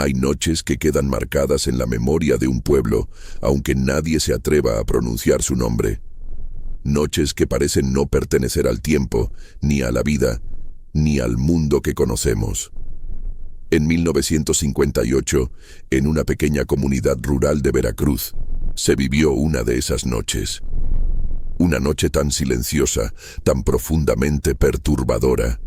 Hay noches que quedan marcadas en la memoria de un pueblo, aunque nadie se atreva a pronunciar su nombre. Noches que parecen no pertenecer al tiempo, ni a la vida, ni al mundo que conocemos. En 1958, en una pequeña comunidad rural de Veracruz, se vivió una de esas noches. Una noche tan silenciosa, tan profundamente perturbadora,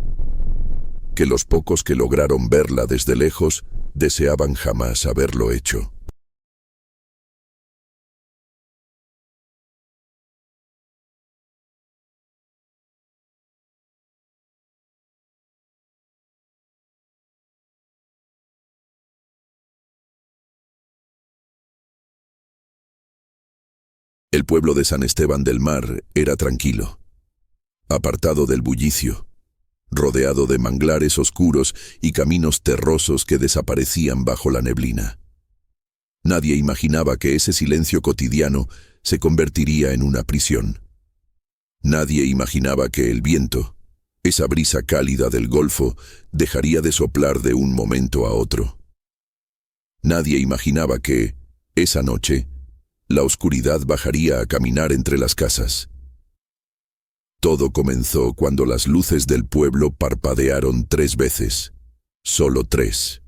que los pocos que lograron verla desde lejos deseaban jamás haberlo hecho. El pueblo de San Esteban del Mar era tranquilo, apartado del bullicio, rodeado de manglares oscuros y caminos terrosos que desaparecían bajo la neblina. Nadie imaginaba que ese silencio cotidiano se convertiría en una prisión. Nadie imaginaba que el viento, esa brisa cálida del Golfo, dejaría de soplar de un momento a otro. Nadie imaginaba que, esa noche, la oscuridad bajaría a caminar entre las casas. Todo comenzó cuando las luces del pueblo parpadearon 3 veces. Solo 3.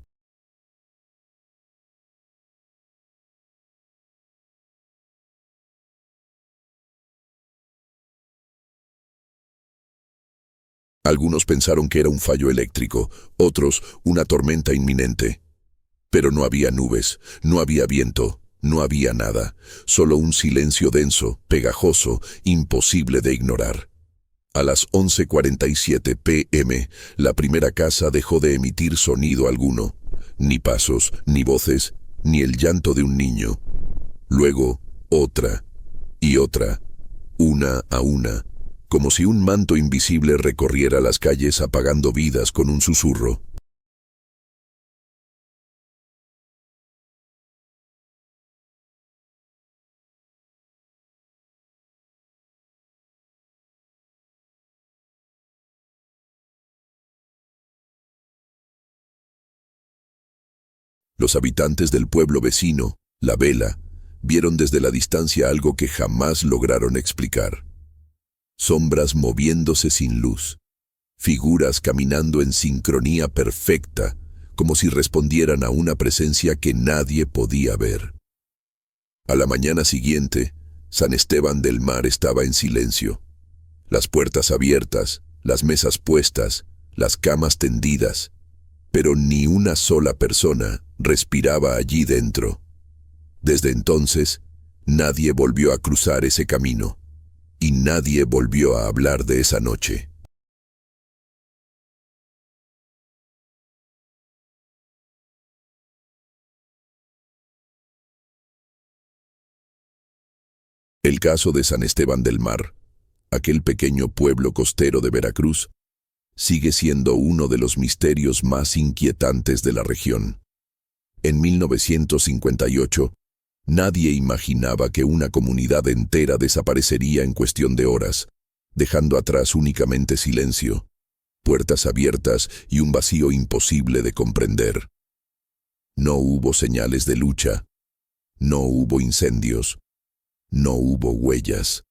Algunos pensaron que era un fallo eléctrico, otros una tormenta inminente. Pero no había nubes, no había viento, no había nada, solo un silencio denso, pegajoso, imposible de ignorar. A las 11:47 p.m., la primera casa dejó de emitir sonido alguno, ni pasos, ni voces, ni el llanto de un niño. Luego, otra, y otra, una a una, como si un manto invisible recorriera las calles apagando vidas con un susurro. Los habitantes del pueblo vecino, La Vela, vieron desde la distancia algo que jamás lograron explicar. Sombras moviéndose sin luz, figuras caminando en sincronía perfecta, como si respondieran a una presencia que nadie podía ver. A la mañana siguiente, San Esteban del Mar estaba en silencio. Las puertas abiertas, las mesas puestas, las camas tendidas, pero ni una sola persona respiraba allí dentro. Desde entonces, nadie volvió a cruzar ese camino, y nadie volvió a hablar de esa noche. El caso de San Esteban del Mar, aquel pequeño pueblo costero de Veracruz, sigue siendo uno de los misterios más inquietantes de la región. En 1958, nadie imaginaba que una comunidad entera desaparecería en cuestión de horas, dejando atrás únicamente silencio, puertas abiertas y un vacío imposible de comprender. No hubo señales de lucha, no hubo incendios, no hubo huellas,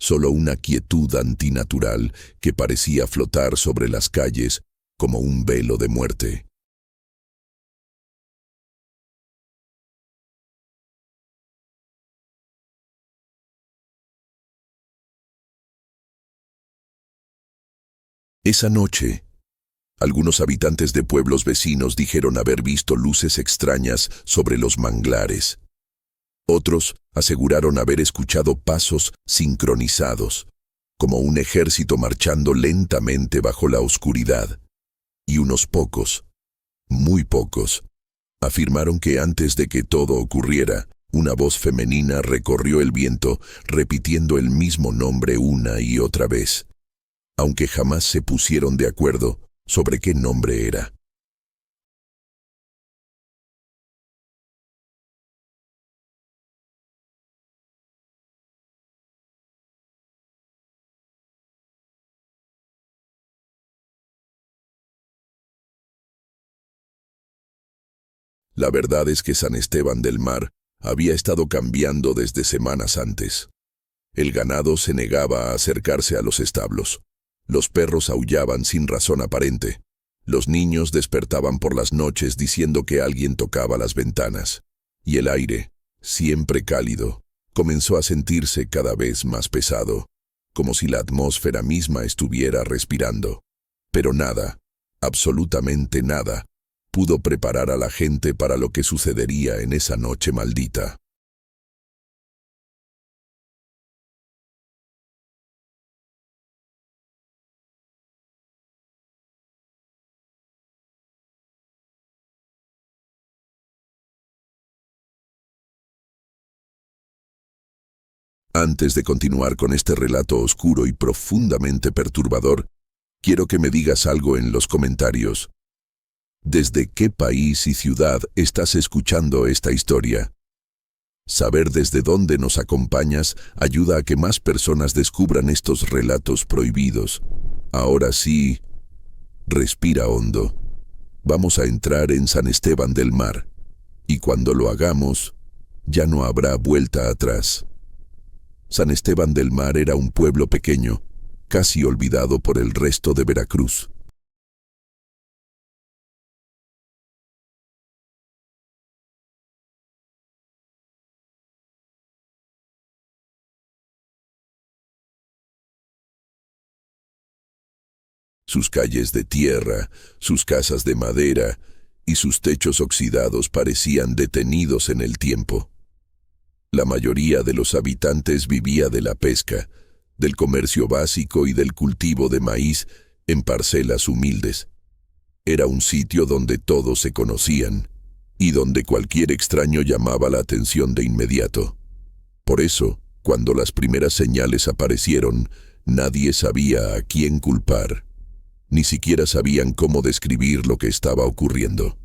solo una quietud antinatural que parecía flotar sobre las calles como un velo de muerte. Esa noche, algunos habitantes de pueblos vecinos dijeron haber visto luces extrañas sobre los manglares. Otros aseguraron haber escuchado pasos sincronizados, como un ejército marchando lentamente bajo la oscuridad. Y unos pocos, muy pocos, afirmaron que antes de que todo ocurriera, una voz femenina recorrió el viento repitiendo el mismo nombre una y otra vez, aunque jamás se pusieron de acuerdo sobre qué nombre era. La verdad es que San Esteban del Mar había estado cambiando desde semanas antes. El ganado se negaba a acercarse a los establos. Los perros aullaban sin razón aparente. Los niños despertaban por las noches diciendo que alguien tocaba las ventanas. Y el aire, siempre cálido, comenzó a sentirse cada vez más pesado, como si la atmósfera misma estuviera respirando. Pero nada, absolutamente nada, pudo preparar a la gente para lo que sucedería en esa noche maldita. Antes de continuar con este relato oscuro y profundamente perturbador, quiero que me digas algo en los comentarios. ¿Desde qué país y ciudad estás escuchando esta historia? Saber desde dónde nos acompañas ayuda a que más personas descubran estos relatos prohibidos. Ahora sí, respira hondo. Vamos a entrar en San Esteban del Mar, y cuando lo hagamos, ya no habrá vuelta atrás. San Esteban del Mar era un pueblo pequeño, casi olvidado por el resto de Veracruz. Sus calles de tierra, sus casas de madera y sus techos oxidados parecían detenidos en el tiempo. La mayoría de los habitantes vivía de la pesca, del comercio básico y del cultivo de maíz en parcelas humildes. Era un sitio donde todos se conocían y donde cualquier extraño llamaba la atención de inmediato. Por eso, cuando las primeras señales aparecieron, nadie sabía a quién culpar. Ni siquiera sabían cómo describir lo que estaba ocurriendo.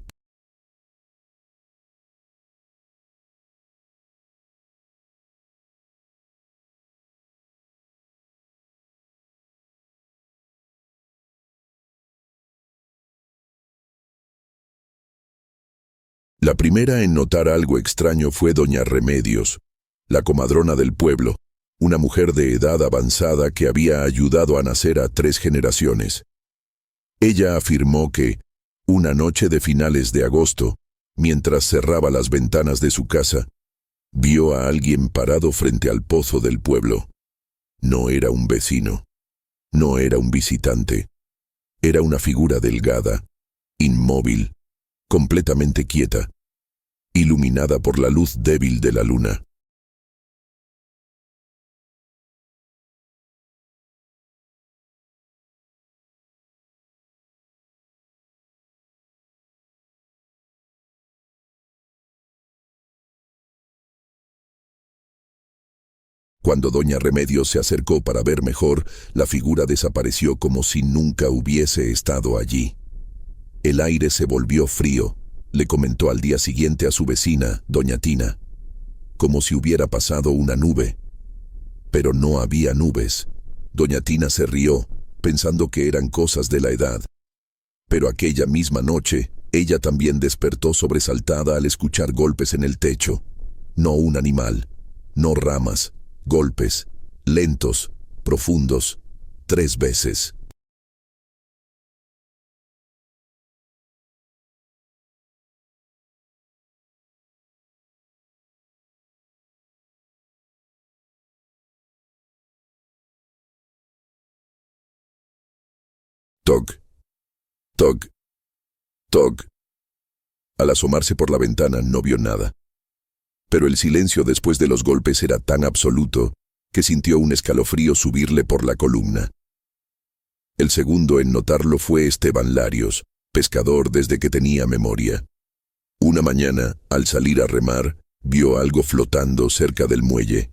La primera en notar algo extraño fue doña Remedios, la comadrona del pueblo, una mujer de edad avanzada que había ayudado a nacer a 3 generaciones. Ella afirmó que, una noche de finales de agosto, mientras cerraba las ventanas de su casa, vio a alguien parado frente al pozo del pueblo. No era un vecino, no era un visitante, era una figura delgada, inmóvil, completamente quieta, iluminada por la luz débil de la luna. Cuando doña Remedios se acercó para ver mejor, la figura desapareció como si nunca hubiese estado allí. El aire se volvió frío, le comentó al día siguiente a su vecina, doña Tina, como si hubiera pasado una nube. Pero no había nubes. Doña Tina se rió, pensando que eran cosas de la edad. Pero aquella misma noche, ella también despertó sobresaltada al escuchar golpes en el techo. No un animal, no ramas, golpes, lentos, profundos, 3 veces. Toc, toc, toc. Al asomarse por la ventana no vio nada. Pero el silencio después de los golpes era tan absoluto que sintió un escalofrío subirle por la columna. El segundo en notarlo fue Esteban Larios, pescador desde que tenía memoria. Una mañana, al salir a remar, vio algo flotando cerca del muelle.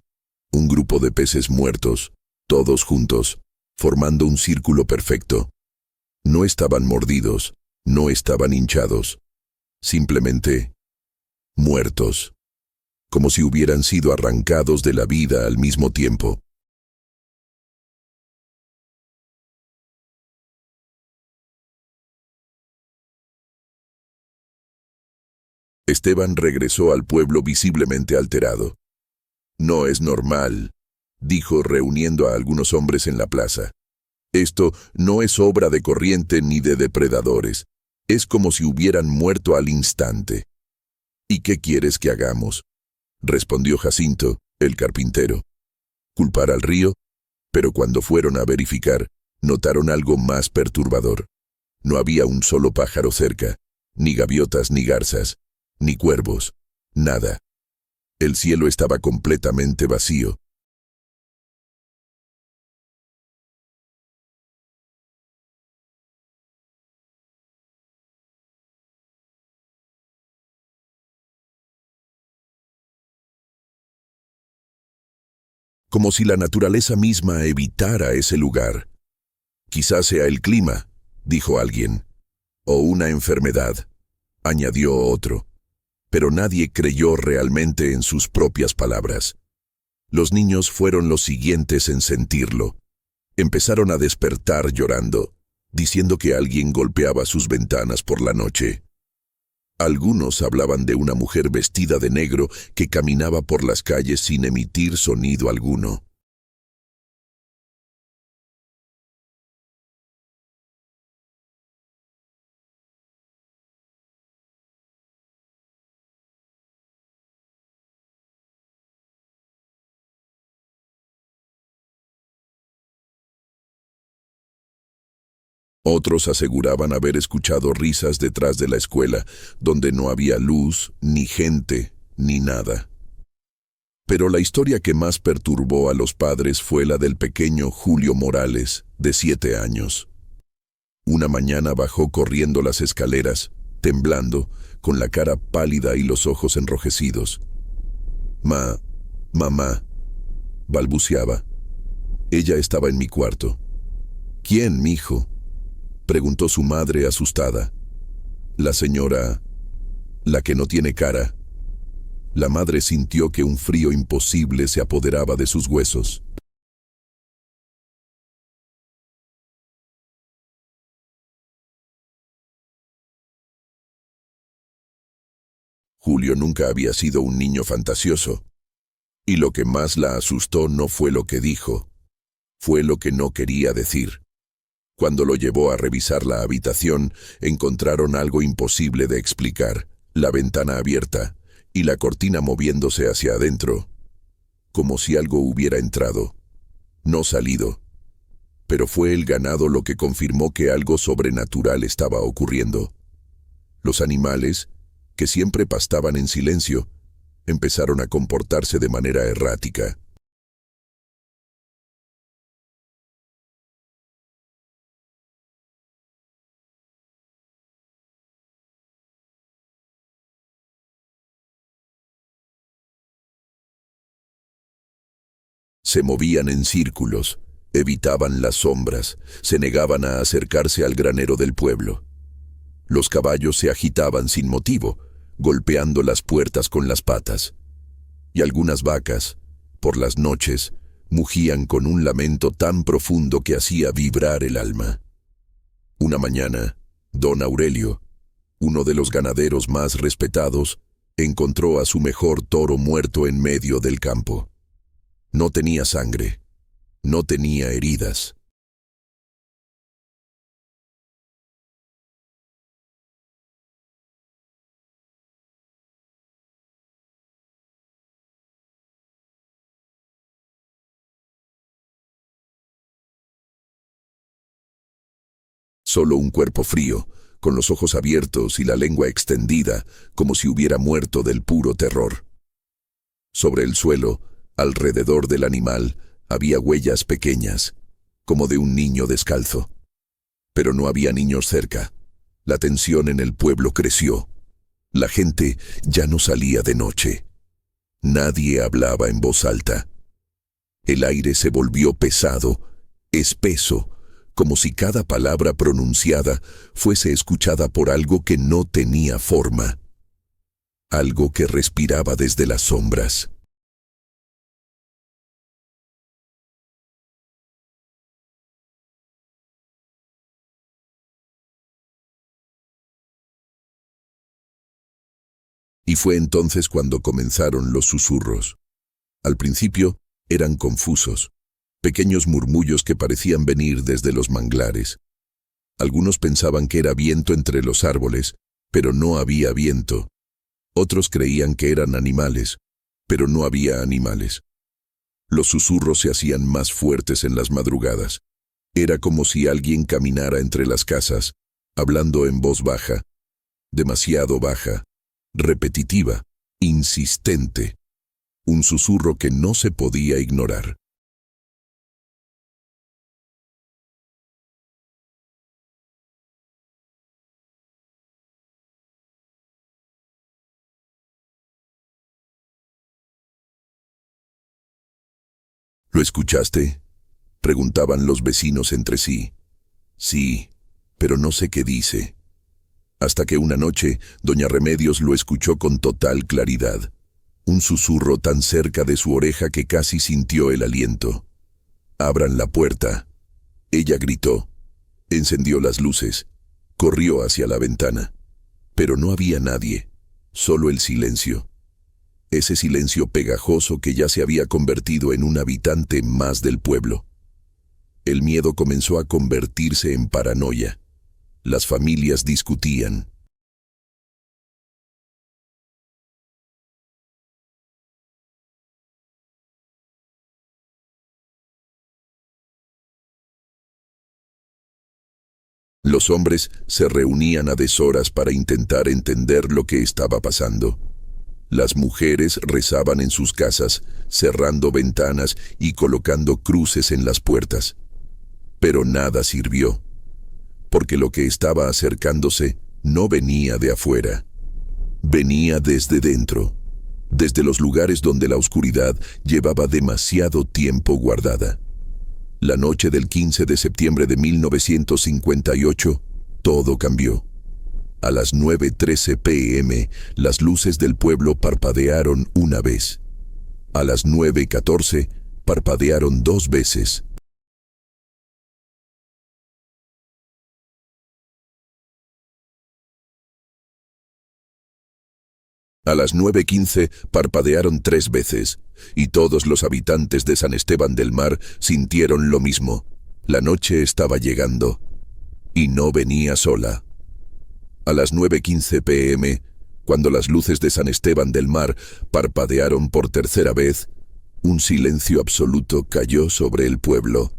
Un grupo de peces muertos, todos juntos, formando un círculo perfecto. No estaban mordidos, no estaban hinchados. Simplemente muertos, como si hubieran sido arrancados de la vida al mismo tiempo. Esteban regresó al pueblo visiblemente alterado. «No es normal», dijo reuniendo a algunos hombres en la plaza. «Esto no es obra de corriente ni de depredadores. Es como si hubieran muerto al instante». «¿Y qué quieres que hagamos?», respondió Jacinto, el carpintero. «¿Culpar al río?». Pero cuando fueron a verificar, notaron algo más perturbador. No había un solo pájaro cerca, ni gaviotas ni garzas, ni cuervos, nada. El cielo estaba completamente vacío. Como si la naturaleza misma evitara ese lugar. «Quizás sea el clima», dijo alguien. «O una enfermedad», añadió otro. Pero nadie creyó realmente en sus propias palabras. Los niños fueron los siguientes en sentirlo. Empezaron a despertar llorando, diciendo que alguien golpeaba sus ventanas por la noche. Algunos hablaban de una mujer vestida de negro que caminaba por las calles sin emitir sonido alguno. Otros aseguraban haber escuchado risas detrás de la escuela, donde no había luz, ni gente, ni nada. Pero la historia que más perturbó a los padres fue la del pequeño Julio Morales, de 7 años. Una mañana bajó corriendo las escaleras, temblando, con la cara pálida y los ojos enrojecidos. Mamá, balbuceaba. Ella estaba en mi cuarto. «¿Quién, mijo?», preguntó su madre asustada. «La señora, la que no tiene cara». La madre sintió que un frío imposible se apoderaba de sus huesos. Julio nunca había sido un niño fantasioso. Y lo que más la asustó no fue lo que dijo, fue lo que no quería decir. Cuando lo llevó a revisar la habitación, encontraron algo imposible de explicar: la ventana abierta y la cortina moviéndose hacia adentro, como si algo hubiera entrado, no salido. Pero fue el ganado lo que confirmó que algo sobrenatural estaba ocurriendo. Los animales, que siempre pastaban en silencio, empezaron a comportarse de manera errática. Se movían en círculos, evitaban las sombras, se negaban a acercarse al granero del pueblo. Los caballos se agitaban sin motivo, golpeando las puertas con las patas. Y algunas vacas, por las noches, mugían con un lamento tan profundo que hacía vibrar el alma. Una mañana, don Aurelio, uno de los ganaderos más respetados, encontró a su mejor toro muerto en medio del campo. No tenía sangre, no tenía heridas. Solo un cuerpo frío, con los ojos abiertos y la lengua extendida, como si hubiera muerto del puro terror. Sobre el suelo, alrededor del animal, había huellas pequeñas, como de un niño descalzo. Pero no había niños cerca. La tensión en el pueblo creció. La gente ya no salía de noche. Nadie hablaba en voz alta. El aire se volvió pesado, espeso, como si cada palabra pronunciada fuese escuchada por algo que no tenía forma, algo que respiraba desde las sombras. Y fue entonces cuando comenzaron los susurros. Al principio eran confusos, pequeños murmullos que parecían venir desde los manglares. Algunos pensaban que era viento entre los árboles, pero no había viento. Otros creían que eran animales, pero no había animales. Los susurros se hacían más fuertes en las madrugadas. Era como si alguien caminara entre las casas, hablando en voz baja, demasiado baja, repetitiva, insistente. Un susurro que no se podía ignorar. ¿Lo escuchaste?, preguntaban los vecinos entre sí. Sí, pero no sé qué dice. Hasta que una noche, doña Remedios lo escuchó con total claridad. Un susurro tan cerca de su oreja que casi sintió el aliento. «Abran la puerta». Ella gritó. Encendió las luces. Corrió hacia la ventana. Pero no había nadie. Solo el silencio. Ese silencio pegajoso que ya se había convertido en un habitante más del pueblo. El miedo comenzó a convertirse en paranoia. Las familias discutían. Los hombres se reunían a deshoras para intentar entender lo que estaba pasando. Las mujeres rezaban en sus casas, cerrando ventanas y colocando cruces en las puertas. Pero nada sirvió, porque lo que estaba acercándose no venía de afuera. Venía desde dentro, desde los lugares donde la oscuridad llevaba demasiado tiempo guardada. La noche del 15 de septiembre de 1958, todo cambió. A las 9:13 p.m., las luces del pueblo parpadearon una vez. A las 9:14, parpadearon dos veces. A las 9:15, parpadearon tres veces, y todos los habitantes de San Esteban del Mar sintieron lo mismo. La noche estaba llegando, y no venía sola. A las 9:15 p.m., cuando las luces de San Esteban del Mar parpadearon por tercera vez, un silencio absoluto cayó sobre el pueblo.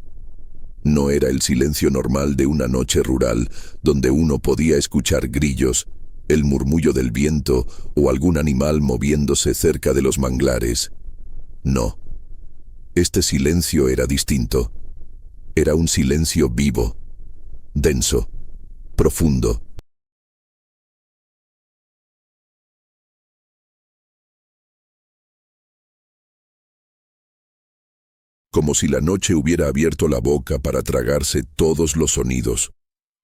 No era el silencio normal de una noche rural, donde uno podía escuchar grillos, el murmullo del viento o algún animal moviéndose cerca de los manglares. No. Este silencio era distinto. Era un silencio vivo, denso, profundo. Como si la noche hubiera abierto la boca para tragarse todos los sonidos.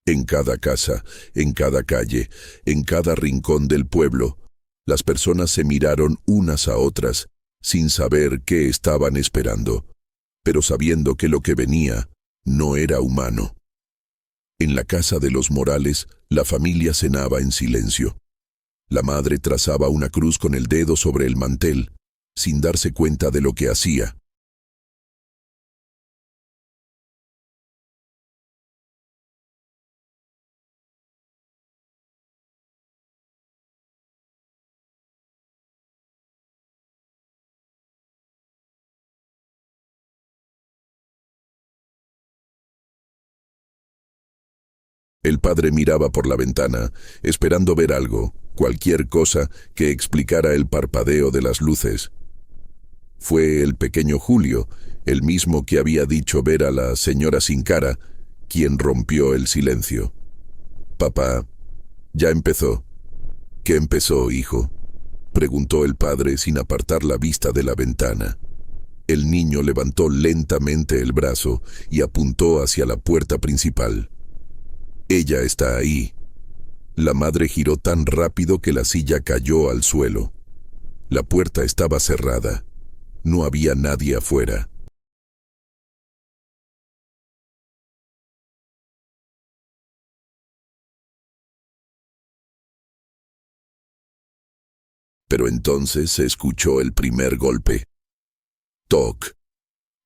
En cada casa, en cada calle, en cada rincón del pueblo, las personas se miraron unas a otras, sin saber qué estaban esperando, pero sabiendo que lo que venía no era humano. En la casa de los Morales, la familia cenaba en silencio. La madre trazaba una cruz con el dedo sobre el mantel, sin darse cuenta de lo que hacía. El padre miraba por la ventana, esperando ver algo, cualquier cosa que explicara el parpadeo de las luces. Fue el pequeño Julio, el mismo que había dicho ver a la señora sin cara, quien rompió el silencio. «Papá, ya empezó». «¿Qué empezó, hijo?», preguntó el padre sin apartar la vista de la ventana. El niño levantó lentamente el brazo y apuntó hacia la puerta principal. «Ella está ahí». La madre giró tan rápido que la silla cayó al suelo. La puerta estaba cerrada. No había nadie afuera. Pero entonces se escuchó el primer golpe. Toc.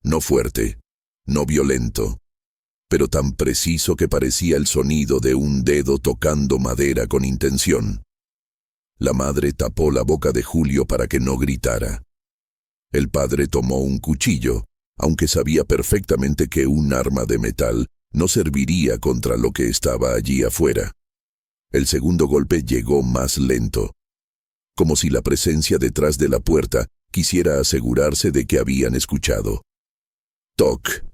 No fuerte, no violento, pero tan preciso que parecía el sonido de un dedo tocando madera con intención. La madre tapó la boca de Julio para que no gritara. El padre tomó un cuchillo, aunque sabía perfectamente que un arma de metal no serviría contra lo que estaba allí afuera. El segundo golpe llegó más lento, como si la presencia detrás de la puerta quisiera asegurarse de que habían escuchado. Toc.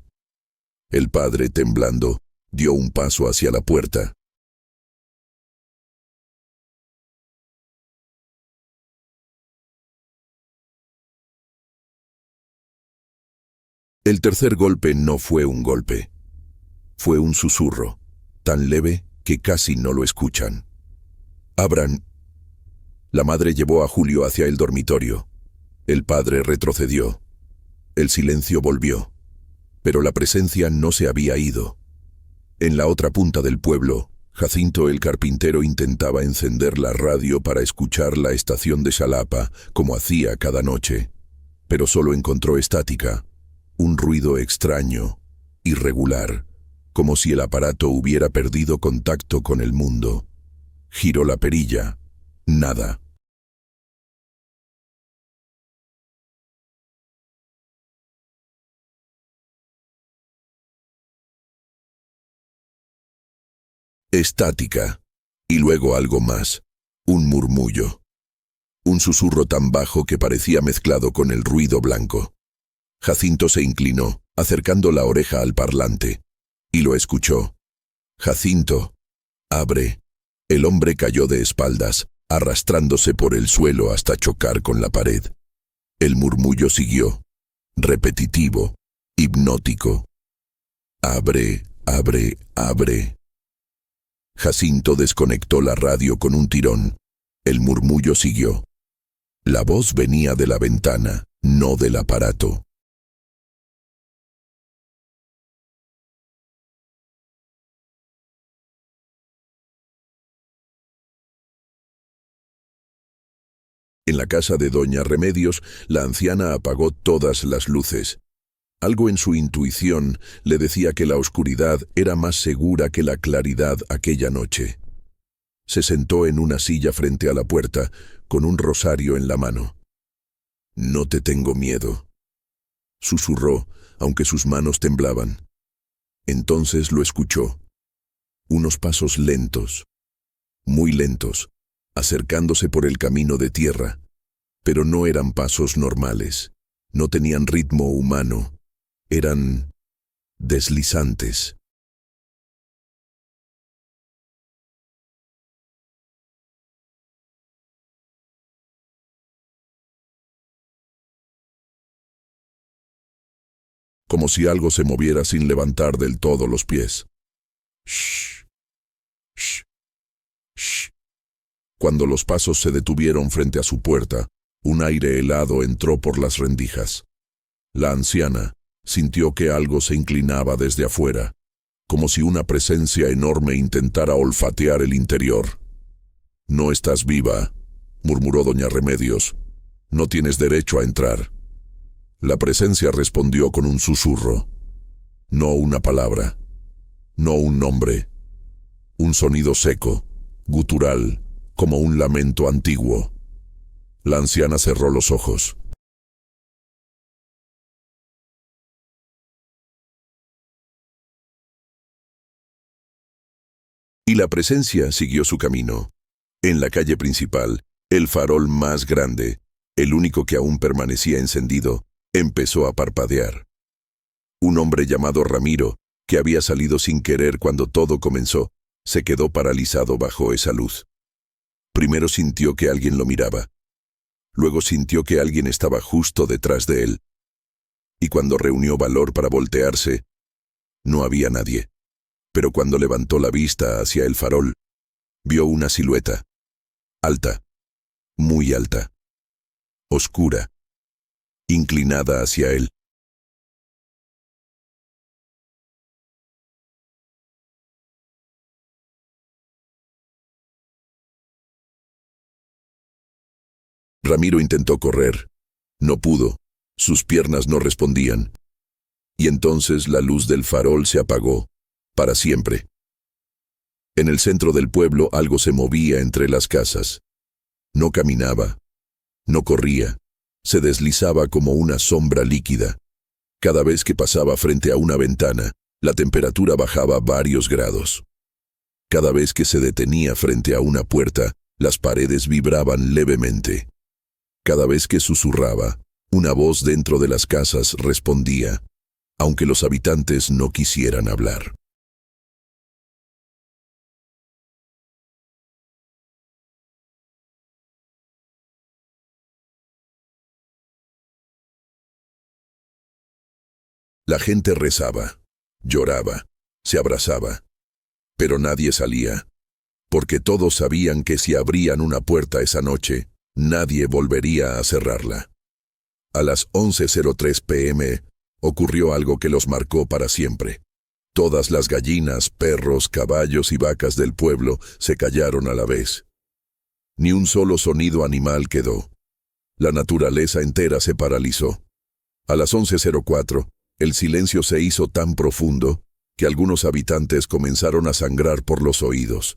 El padre, temblando, dio un paso hacia la puerta. El tercer golpe no fue un golpe. Fue un susurro, tan leve que casi no lo escuchan. Abran. La madre llevó a Julio hacia el dormitorio. El padre retrocedió. El silencio volvió, pero la presencia no se había ido. En la otra punta del pueblo, Jacinto el carpintero intentaba encender la radio para escuchar la estación de Xalapa, como hacía cada noche, pero solo encontró estática, un ruido extraño, irregular, como si el aparato hubiera perdido contacto con el mundo. Giró la perilla. Nada. Estática. Y luego algo más. Un murmullo. Un susurro tan bajo que parecía mezclado con el ruido blanco. Jacinto se inclinó, acercando la oreja al parlante, y lo escuchó. Jacinto. Abre. El hombre cayó de espaldas, arrastrándose por el suelo hasta chocar con la pared. El murmullo siguió, repetitivo, hipnótico. Abre, abre, abre. Jacinto desconectó la radio con un tirón. El murmullo siguió. La voz venía de la ventana, no del aparato. En la casa de doña Remedios, la anciana apagó todas las luces. Algo en su intuición le decía que la oscuridad era más segura que la claridad aquella noche. Se sentó en una silla frente a la puerta, con un rosario en la mano. «No te tengo miedo», susurró, aunque sus manos temblaban. Entonces lo escuchó. Unos pasos lentos, muy lentos, acercándose por el camino de tierra. Pero no eran pasos normales, no tenían ritmo humano, eran deslizantes. Como si algo se moviera sin levantar del todo los pies. Shh, shh, shh. Cuando los pasos se detuvieron frente a su puerta, un aire helado entró por las rendijas. La anciana sintió que algo se inclinaba desde afuera, como si una presencia enorme intentara olfatear el interior. «No estás viva», murmuró doña Remedios. «No tienes derecho a entrar». La presencia respondió con un susurro. No una palabra, no un nombre. Un sonido seco, gutural, como un lamento antiguo. La anciana cerró los ojos. Y la presencia siguió su camino. En la calle principal, el farol más grande, el único que aún permanecía encendido, empezó a parpadear. Un hombre llamado Ramiro, que había salido sin querer cuando todo comenzó, se quedó paralizado bajo esa luz. Primero sintió que alguien lo miraba. Luego sintió que alguien estaba justo detrás de él. Y cuando reunió valor para voltearse, no había nadie. Pero cuando levantó la vista hacia el farol, vio una silueta. Alta, muy alta, oscura, inclinada hacia él. Ramiro intentó correr. No pudo. Sus piernas no respondían. Y entonces la luz del farol se apagó, para siempre. En el centro del pueblo algo se movía entre las casas. No caminaba, no corría, se deslizaba como una sombra líquida. Cada vez que pasaba frente a una ventana, la temperatura bajaba varios grados. Cada vez que se detenía frente a una puerta, las paredes vibraban levemente. Cada vez que susurraba, una voz dentro de las casas respondía, aunque los habitantes no quisieran hablar. La gente rezaba, lloraba, se abrazaba, pero nadie salía, porque todos sabían que si abrían una puerta esa noche, nadie volvería a cerrarla. A las 11:03 p.m. ocurrió algo que los marcó para siempre. Todas las gallinas, perros, caballos y vacas del pueblo se callaron a la vez. Ni un solo sonido animal quedó. La naturaleza entera se paralizó. A las 11:04, el silencio se hizo tan profundo que algunos habitantes comenzaron a sangrar por los oídos.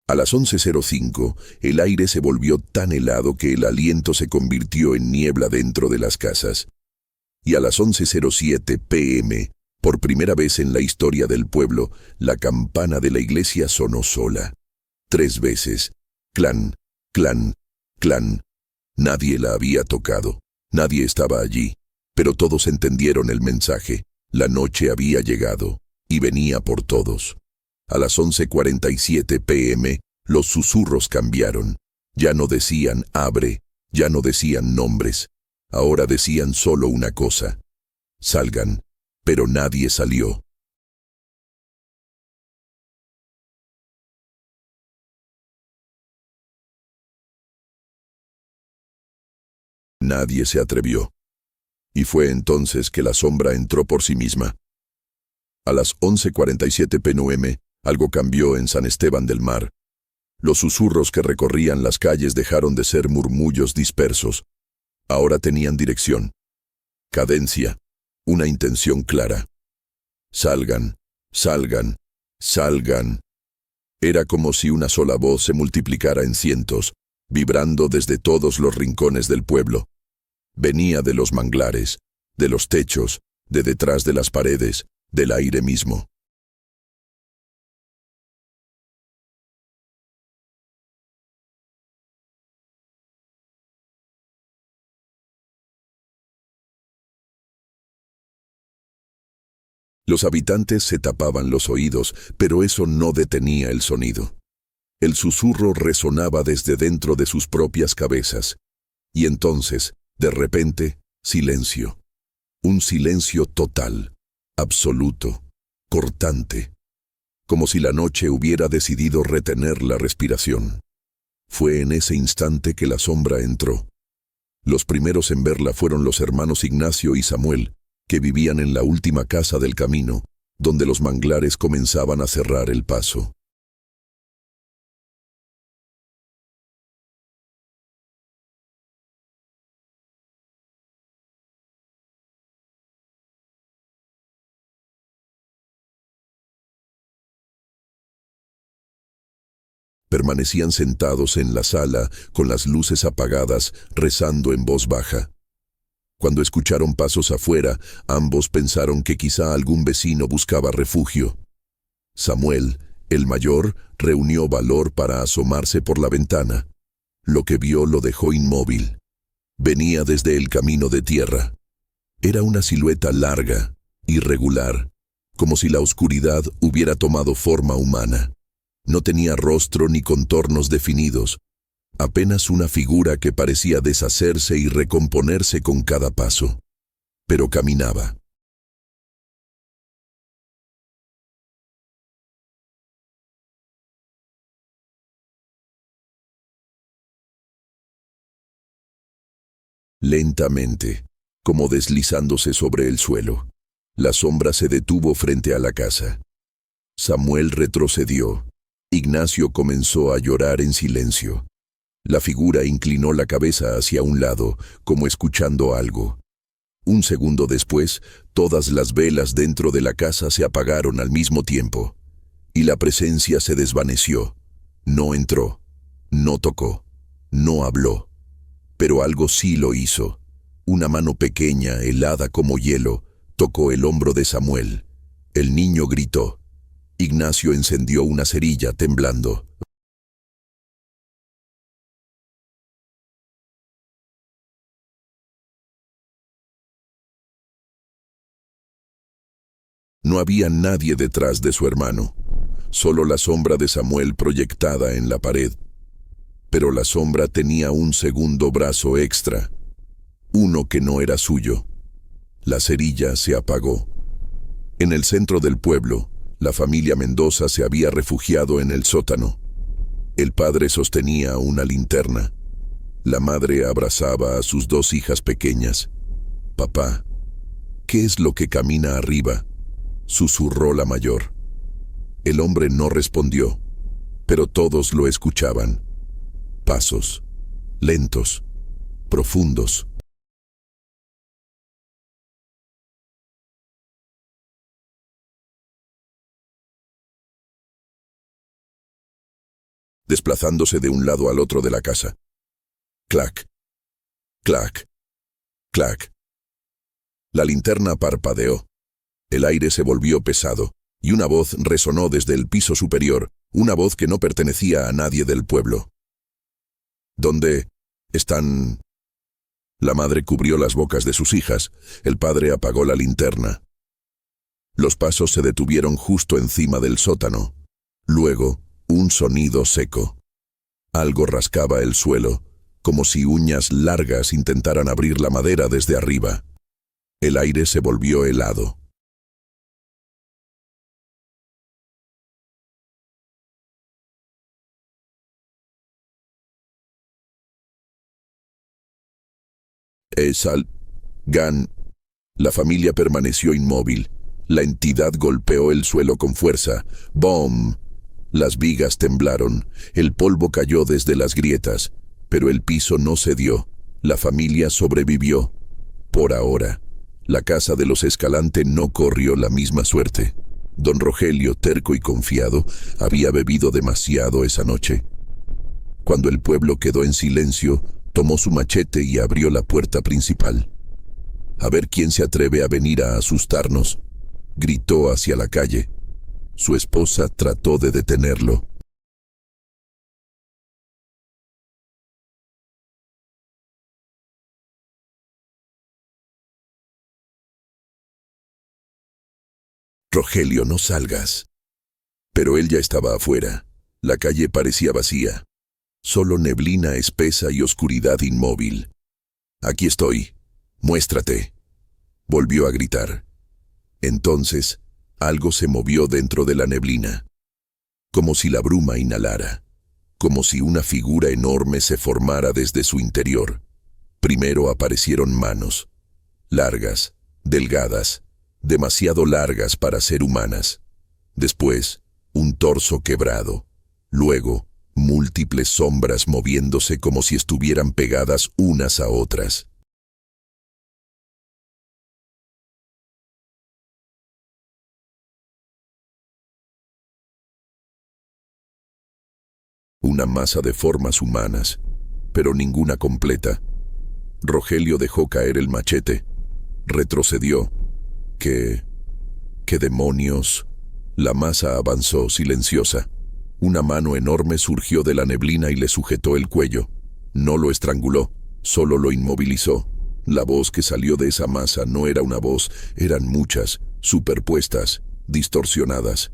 A las 11:05, el aire se volvió tan helado que el aliento se convirtió en niebla dentro de las casas. Y a las 11:07 p.m., por primera vez en la historia del pueblo, la campana de la iglesia sonó sola. 3 veces. Clan, clan, clan. Nadie la había tocado. Nadie estaba allí. Pero todos entendieron el mensaje. La noche había llegado, y venía por todos. A las 11:47 p.m., los susurros cambiaron. Ya no decían abre, ya no decían nombres. Ahora decían solo una cosa: salgan. Pero nadie salió. Nadie se atrevió. Y fue entonces que la sombra entró por sí misma. A las 11:47 p.m., algo cambió en San Esteban del Mar. Los susurros que recorrían las calles dejaron de ser murmullos dispersos. Ahora tenían dirección, cadencia, una intención clara. Salgan, salgan, salgan. Era como si una sola voz se multiplicara en cientos, vibrando desde todos los rincones del pueblo. Venía de los manglares, de los techos, de detrás de las paredes, del aire mismo. Los habitantes se tapaban los oídos, pero eso no detenía el sonido. El susurro resonaba desde dentro de sus propias cabezas. Y entonces, de repente, silencio. Un silencio total, absoluto, cortante. Como si la noche hubiera decidido retener la respiración. Fue en ese instante que la sombra entró. Los primeros en verla fueron los hermanos Ignacio y Samuel, que vivían en la última casa del camino, donde los manglares comenzaban a cerrar el paso. Permanecían sentados en la sala, con las luces apagadas, rezando en voz baja. Cuando escucharon pasos afuera, ambos pensaron que quizá algún vecino buscaba refugio. Samuel, el mayor, reunió valor para asomarse por la ventana. Lo que vio lo dejó inmóvil. Venía desde el camino de tierra. Era una silueta larga, irregular, como si la oscuridad hubiera tomado forma humana. No tenía rostro ni contornos definidos, apenas una figura que parecía deshacerse y recomponerse con cada paso. Pero caminaba. Lentamente, como deslizándose sobre el suelo, la sombra se detuvo frente a la casa. Samuel retrocedió. Ignacio comenzó a llorar en silencio. La figura inclinó la cabeza hacia un lado, como escuchando algo. Un segundo después, todas las velas dentro de la casa se apagaron al mismo tiempo, y la presencia se desvaneció. No entró, no tocó, no habló, pero algo sí lo hizo. Una mano pequeña, helada como hielo, tocó el hombro de Samuel. El niño gritó. Ignacio encendió una cerilla temblando. No había nadie detrás de su hermano, solo la sombra de Samuel proyectada en la pared. Pero la sombra tenía un segundo brazo extra, uno que no era suyo. La cerilla se apagó. En el centro del pueblo, la familia Mendoza se había refugiado en el sótano. El padre sostenía una linterna. La madre abrazaba a sus dos hijas pequeñas. «Papá, ¿qué es lo que camina arriba?», susurró la mayor. El hombre no respondió, pero todos lo escuchaban. Pasos, lentos, profundos. Desplazándose de un lado al otro de la casa. Clac, clac, clac. La linterna parpadeó. El aire se volvió pesado, y una voz resonó desde el piso superior, una voz que no pertenecía a nadie del pueblo. «¿Dónde están?» La madre cubrió las bocas de sus hijas, el padre apagó la linterna. Los pasos se detuvieron justo encima del sótano. Luego, un sonido seco. Algo rascaba el suelo, como si uñas largas intentaran abrir la madera desde arriba. El aire se volvió helado. Gan. La familia permaneció inmóvil. La entidad golpeó el suelo con fuerza. ¡Bom! Las vigas temblaron, el polvo cayó desde las grietas, pero el piso no cedió. La familia sobrevivió. Por ahora, la casa de los Escalante no corrió la misma suerte. Don Rogelio, terco y confiado, había bebido demasiado esa noche. Cuando el pueblo quedó en silencio, tomó su machete y abrió la puerta principal. «A ver quién se atreve a venir a asustarnos», gritó hacia la calle. Su esposa trató de detenerlo. «Rogelio, no salgas». Pero él ya estaba afuera. La calle parecía vacía. Solo neblina espesa y oscuridad inmóvil. «Aquí estoy. Muéstrate», volvió a gritar. Entonces, algo se movió dentro de la neblina. Como si la bruma inhalara. Como si una figura enorme se formara desde su interior. Primero aparecieron manos. Largas, delgadas, demasiado largas para ser humanas. Después, un torso quebrado. Luego, múltiples sombras moviéndose como si estuvieran pegadas unas a otras. Una masa de formas humanas, pero ninguna completa. Rogelio dejó caer el machete. Retrocedió. ¿Qué demonios? La masa avanzó silenciosa. Una mano enorme surgió de la neblina y le sujetó el cuello. No lo estranguló, solo lo inmovilizó. La voz que salió de esa masa no era una voz, eran muchas, superpuestas, distorsionadas.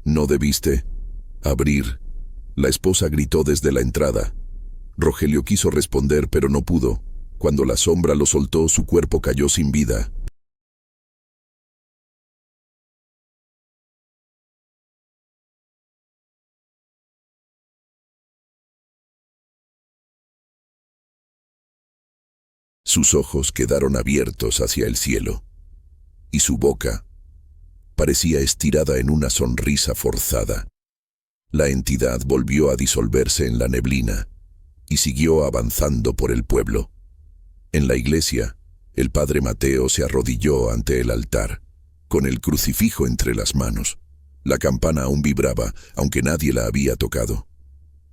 «¿No debiste abrir?», la esposa gritó desde la entrada. Rogelio quiso responder, pero no pudo. Cuando la sombra lo soltó, su cuerpo cayó sin vida. Sus ojos quedaron abiertos hacia el cielo, y su boca parecía estirada en una sonrisa forzada. La entidad volvió a disolverse en la neblina y siguió avanzando por el pueblo. En la iglesia, el padre Mateo se arrodilló ante el altar, con el crucifijo entre las manos. La campana aún vibraba, aunque nadie la había tocado.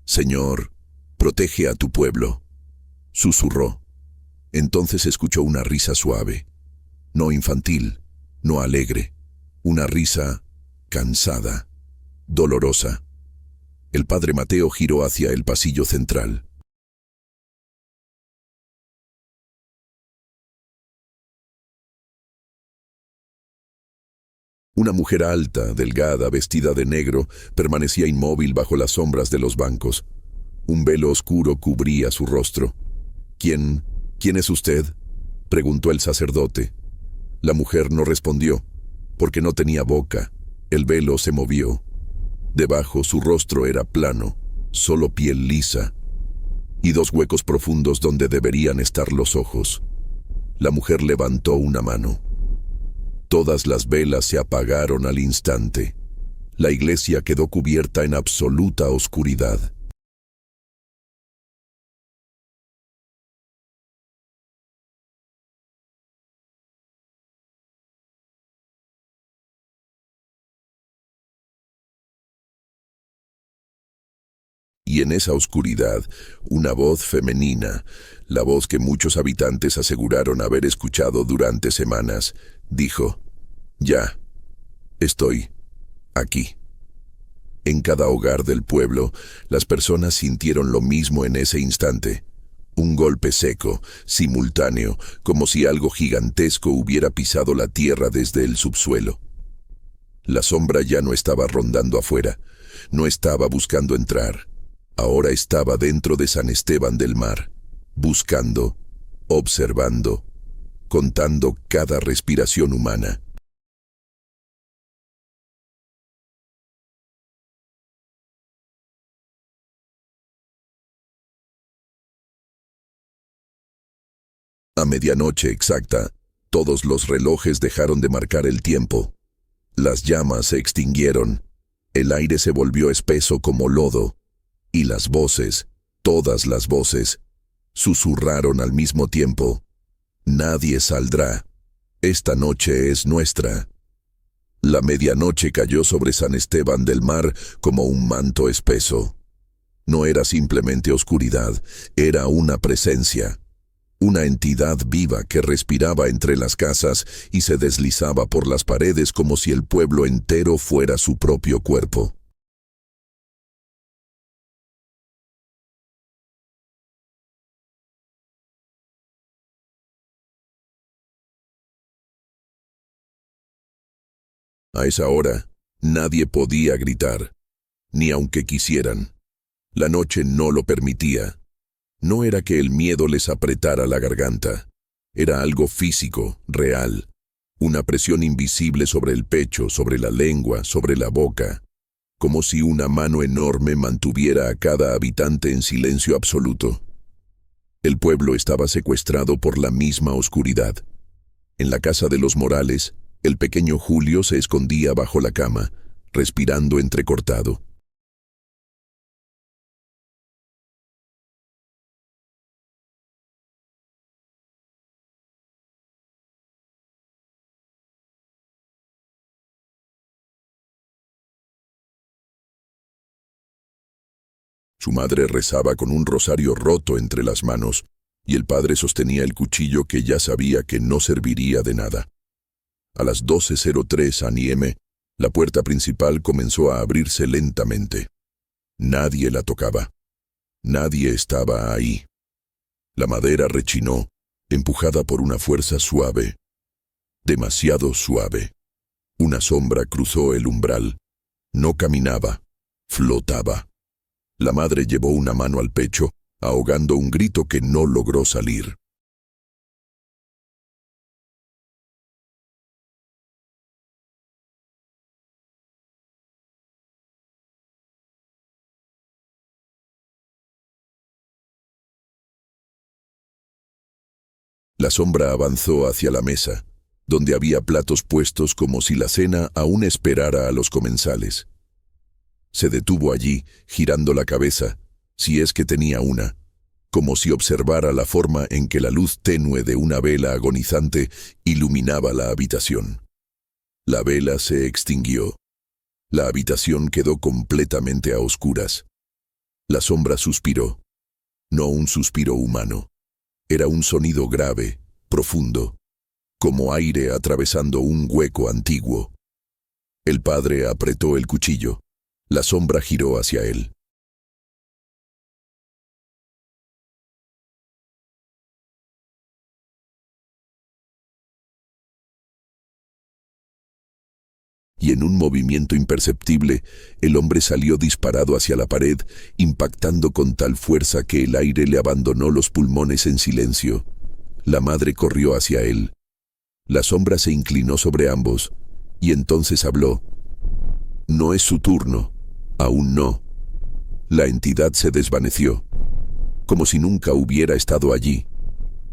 «Señor, protege a tu pueblo», susurró. Entonces escuchó una risa suave, no infantil, no alegre, una risa cansada, dolorosa. El padre Mateo giró hacia el pasillo central. Una mujer alta, delgada, vestida de negro, permanecía inmóvil bajo las sombras de los bancos. Un velo oscuro cubría su rostro. ¿Quién es usted?», preguntó el sacerdote. La mujer no respondió, porque no tenía boca. El velo se movió. Debajo su rostro era plano, solo piel lisa, y dos huecos profundos donde deberían estar los ojos. La mujer levantó una mano. Todas las velas se apagaron al instante. La iglesia quedó cubierta en absoluta oscuridad. Y en esa oscuridad, una voz femenina, la voz que muchos habitantes aseguraron haber escuchado durante semanas, dijo: «Ya, estoy aquí». En cada hogar del pueblo, las personas sintieron lo mismo en ese instante. Un golpe seco, simultáneo, como si algo gigantesco hubiera pisado la tierra desde el subsuelo. La sombra ya no estaba rondando afuera, no estaba buscando entrar. Ahora estaba dentro de San Esteban del Mar, buscando, observando, contando cada respiración humana. A medianoche exacta, todos los relojes dejaron de marcar el tiempo. Las llamas se extinguieron, el aire se volvió espeso como lodo, y las voces, todas las voces, susurraron al mismo tiempo: «Nadie saldrá. Esta noche es nuestra». La medianoche cayó sobre San Esteban del Mar como un manto espeso. No era simplemente oscuridad, era una presencia. Una entidad viva que respiraba entre las casas y se deslizaba por las paredes como si el pueblo entero fuera su propio cuerpo. A esa hora, nadie podía gritar, ni aunque quisieran. La noche no lo permitía. No era que el miedo les apretara la garganta. Era algo físico, real. Una presión invisible sobre el pecho, sobre la lengua, sobre la boca. Como si una mano enorme mantuviera a cada habitante en silencio absoluto. El pueblo estaba secuestrado por la misma oscuridad. En la casa de los Morales, el pequeño Julio se escondía bajo la cama, respirando entrecortado. Su madre rezaba con un rosario roto entre las manos, y el padre sostenía el cuchillo que ya sabía que no serviría de nada. A las 12:03 AM, la puerta principal comenzó a abrirse lentamente. Nadie la tocaba. Nadie estaba ahí. La madera rechinó, empujada por una fuerza suave, demasiado suave. Una sombra cruzó el umbral. No caminaba, flotaba. La madre llevó una mano al pecho, ahogando un grito que no logró salir. La sombra avanzó hacia la mesa, donde había platos puestos como si la cena aún esperara a los comensales. Se detuvo allí, girando la cabeza, si es que tenía una, como si observara la forma en que la luz tenue de una vela agonizante iluminaba la habitación. La vela se extinguió. La habitación quedó completamente a oscuras. La sombra suspiró. No un suspiro humano. Era un sonido grave, profundo, como aire atravesando un hueco antiguo. El padre apretó el cuchillo. La sombra giró hacia él. Y en un movimiento imperceptible, el hombre salió disparado hacia la pared, impactando con tal fuerza que el aire le abandonó los pulmones en silencio. La madre corrió hacia él. La sombra se inclinó sobre ambos, y entonces habló. No es su turno. Aún no. La entidad se desvaneció, como si nunca hubiera estado allí.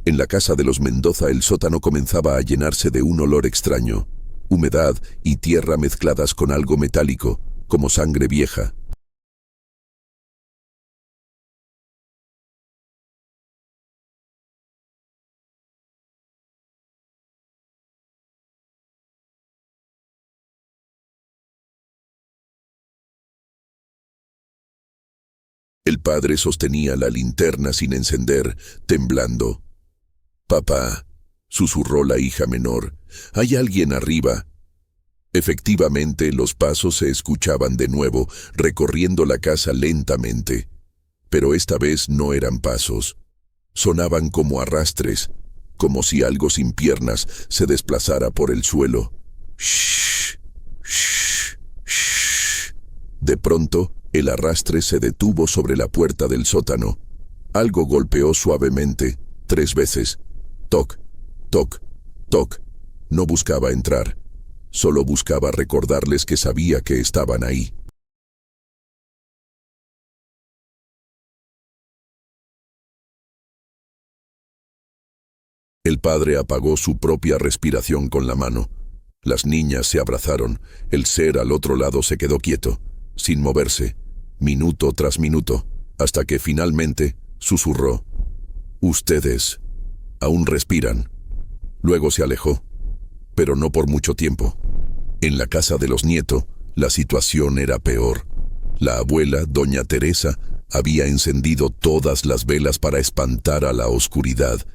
En la casa de los Mendoza el sótano comenzaba a llenarse de un olor extraño. Humedad y tierra mezcladas con algo metálico, como sangre vieja. El padre sostenía la linterna sin encender, temblando. «Papá», susurró la hija menor, «hay alguien arriba». Efectivamente, los pasos se escuchaban de nuevo, recorriendo la casa lentamente. Pero esta vez no eran pasos. Sonaban como arrastres, como si algo sin piernas se desplazara por el suelo. Shh, shh, shh. De pronto, el arrastre se detuvo sobre la puerta del sótano. Algo golpeó suavemente, 3 veces. Toc, toc, toc. No buscaba entrar. Solo buscaba recordarles que sabía que estaban ahí. El padre apagó su propia respiración con la mano. Las niñas se abrazaron. El ser al otro lado se quedó quieto, sin moverse, minuto tras minuto, hasta que finalmente susurró. «Ustedes aún respiran». Luego se alejó, pero no por mucho tiempo. En la casa de los Nieto, la situación era peor. La abuela, doña Teresa, había encendido todas las velas para espantar a la oscuridad,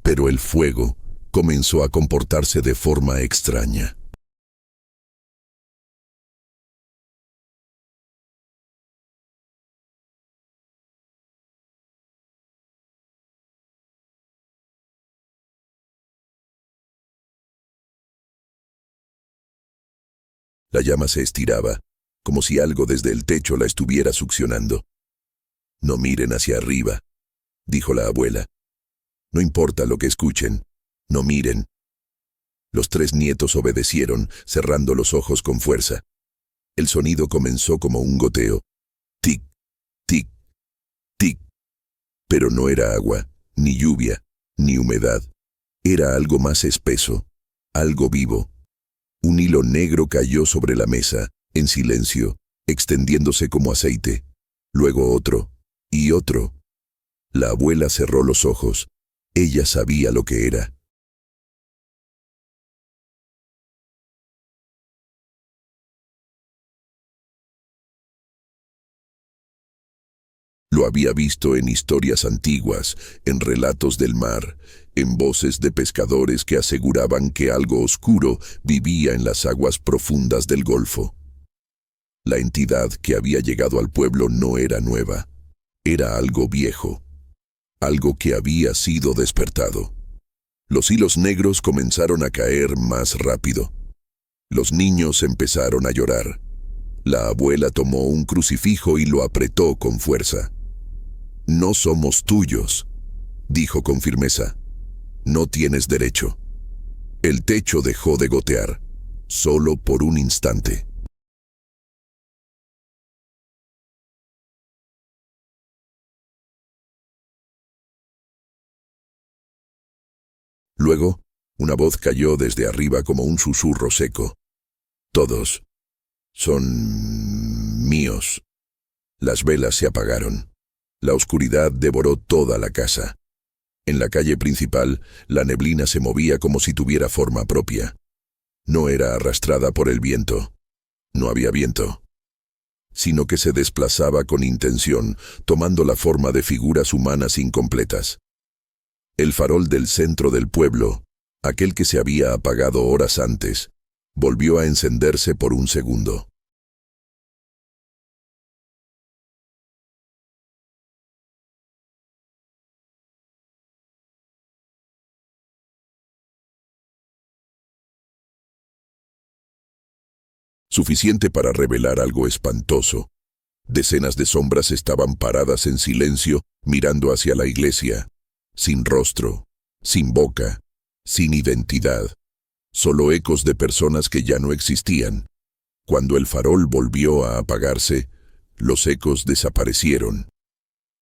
pero el fuego comenzó a comportarse de forma extraña. La llama se estiraba, como si algo desde el techo la estuviera succionando. «No miren hacia arriba», dijo la abuela. «No importa lo que escuchen, no miren». Los 3 nietos obedecieron, cerrando los ojos con fuerza. El sonido comenzó como un goteo. Tic, tic, tic. Pero no era agua, ni lluvia, ni humedad. Era algo más espeso, algo vivo. Un hilo negro cayó sobre la mesa, en silencio, extendiéndose como aceite. Luego otro, y otro. La abuela cerró los ojos. Ella sabía lo que era. Lo había visto en historias antiguas, en relatos del mar, en voces de pescadores que aseguraban que algo oscuro vivía en las aguas profundas del Golfo. La entidad que había llegado al pueblo no era nueva. Era algo viejo, algo que había sido despertado. Los hilos negros comenzaron a caer más rápido. Los niños empezaron a llorar. La abuela tomó un crucifijo y lo apretó con fuerza. «No somos tuyos», dijo con firmeza. «No tienes derecho». El techo dejó de gotear, solo por un instante. Luego, una voz cayó desde arriba como un susurro seco. Todos son míos. Las velas se apagaron. La oscuridad devoró toda la casa. En la calle principal, la neblina se movía como si tuviera forma propia. No era arrastrada por el viento. No había viento, sino que se desplazaba con intención, tomando la forma de figuras humanas incompletas. El farol del centro del pueblo, aquel que se había apagado horas antes, volvió a encenderse por un segundo. Suficiente para revelar algo espantoso. Decenas de sombras estaban paradas en silencio, mirando hacia la iglesia, sin rostro, sin boca, sin identidad, solo ecos de personas que ya no existían. Cuando el farol volvió a apagarse, los ecos desaparecieron.